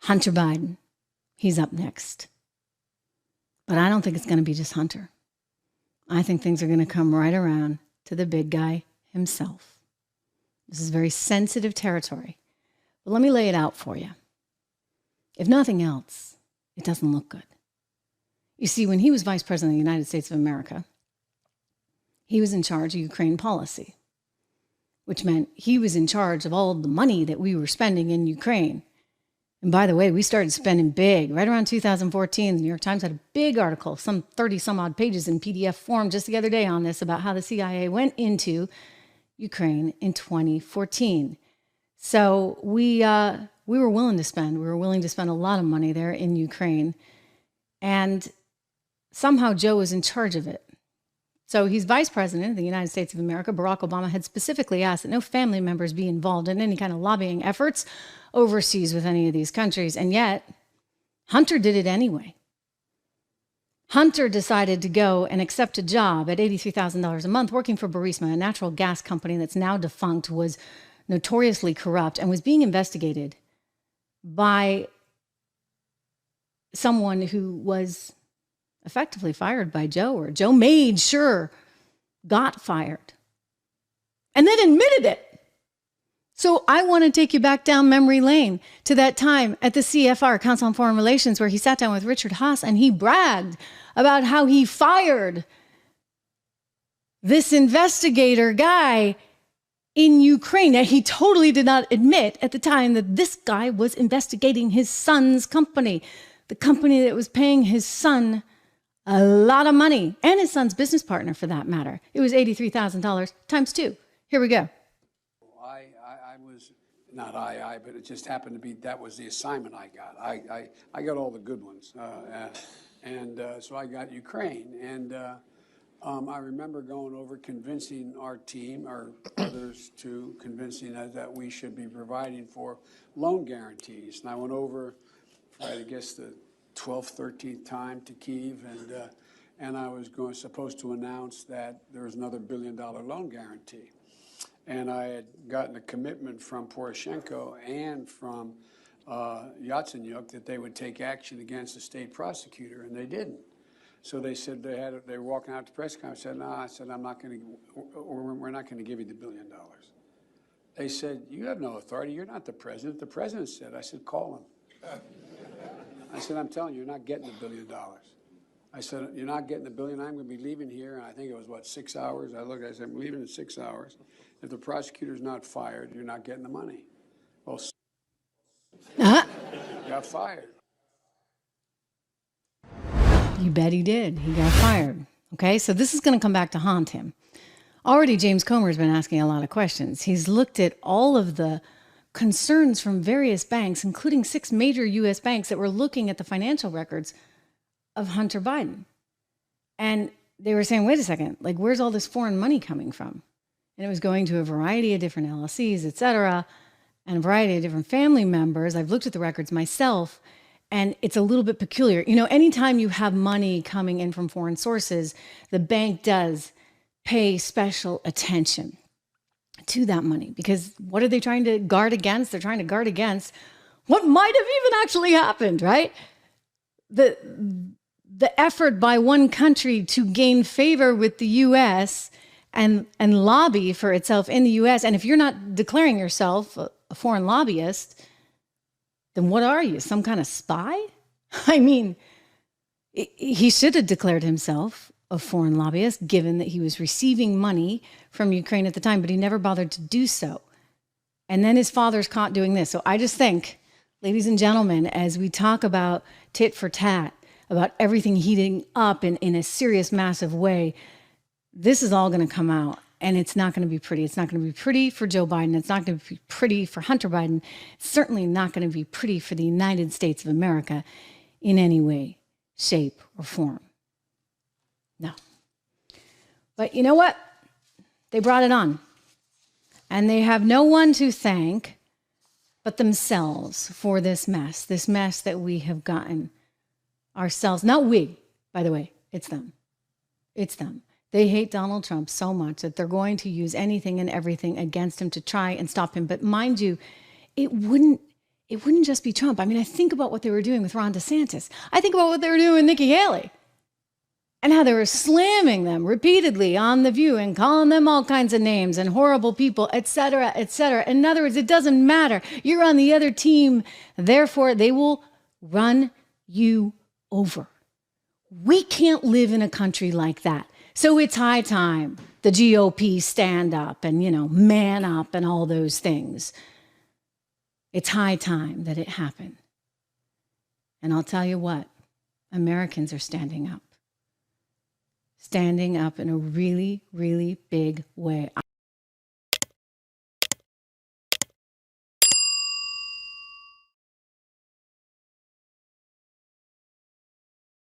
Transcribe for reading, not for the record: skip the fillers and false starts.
Hunter Biden, he's up next. But I don't think it's going to be just Hunter. I think things are going to come right around to the big guy himself. This is very sensitive territory. But let me lay it out for you. If nothing else, it doesn't look good. You see, when he was vice president of the United States of America, he was in charge of Ukraine policy, which meant he was in charge of all the money that we were spending in Ukraine. And by the way, we started spending big right around 2014. The New York Times had a big article, some 30 some odd pages in PDF form just the other day on this, about how the CIA went into Ukraine in 2014. So we were willing to spend. We were willing to spend a lot of money there in Ukraine. And somehow Joe was in charge of it. So he's vice president of the United States of America. Barack Obama had specifically asked that no family members be involved in any kind of lobbying efforts overseas with any of these countries. And yet, Hunter did it anyway. Hunter decided to go and accept a job at $83,000 a month working for Burisma, a natural gas company that's now defunct, was notoriously corrupt, and was being investigated by someone who was effectively fired by Joe, or Joe made sure got fired, and then admitted it. So I want to take you back down memory lane to that time at the CFR, Council on Foreign Relations, where he sat down with Richard Haas and he bragged about how he fired this investigator guy in Ukraine. Now, he totally did not admit at the time that this guy was investigating his son's company, the company that was paying his son a lot of money, and his son's business partner for that matter. It was $83,000 times two. Here we go. I was, not but it just happened to be, that was the assignment I got. I got all the good ones. So I got Ukraine. And I remember going over, convincing our team, or others too, convincing us that we should be providing for loan guarantees. And I went over for, I guess, the 12th, 13th time to Kyiv, and I was supposed to announce that there was another $1 billion loan guarantee. And I had gotten a commitment from Poroshenko and from Yatsenyuk that they would take action against the state prosecutor, and they didn't. So they said they were walking out to press conference. I said, no, I'm not going to, we're not going to give you the $1 billion. They said, you have no authority. You're not the president. The president said. I said, call him. I said, I'm telling you, you're not getting the $1 billion. I said, you're not getting the $1 billion. I'm going to be leaving here. And I think it was, 6 hours? I said, I'm leaving in 6 hours. If the prosecutor's not fired, you're not getting the money. Well, got fired. You bet he did. He got fired. Okay, so this is going to come back to haunt him. Already, James Comer's been asking a lot of questions. He's looked at all of the concerns from various banks, including 6 major U.S. banks that were looking at the financial records of Hunter Biden. And they were saying, wait a second, like, where's all this foreign money coming from? And it was going to a variety of different LLCs, et cetera, and a variety of different family members. I've looked at the records myself, and it's a little bit peculiar. You know, anytime you have money coming in from foreign sources, the bank does pay special attention to that money, because what are they trying to guard against? They're trying to guard against what might have even actually happened, right? The effort by one country to gain favor with the U.S. and lobby for itself in the U.S. And if you're not declaring yourself a foreign lobbyist, then what are you? Some kind of spy? I mean, he should have declared himself a foreign lobbyist, given that he was receiving money from Ukraine at the time, but he never bothered to do so. And then his father's caught doing this. So I just think, ladies and gentlemen, as we talk about tit for tat, about everything heating up in a serious, massive way, this is all going to come out, and it's not going to be pretty. It's not going to be pretty for Joe Biden. It's not going to be pretty for Hunter Biden. It's certainly not going to be pretty for the United States of America in any way, shape, or form. No. But you know what? They brought it on. And they have no one to thank but themselves for this mess that we have gotten ourselves. Not we, by the way. It's them. It's them. They hate Donald Trump so much that they're going to use anything and everything against him to try and stop him. But mind you, it wouldn't it wouldn't just be Trump. I mean, I think about what they were doing with Ron DeSantis. I think about what they were doing with Nikki Haley and how they were slamming them repeatedly on The View and calling them all kinds of names and horrible people, et cetera, et cetera. In other words, it doesn't matter. You're on the other team. Therefore, they will run you over. We can't live in a country like that. So it's high time the GOP stand up and, man up and all those things. It's high time that it happen. And I'll tell you what, Americans are standing up in a really, really big way.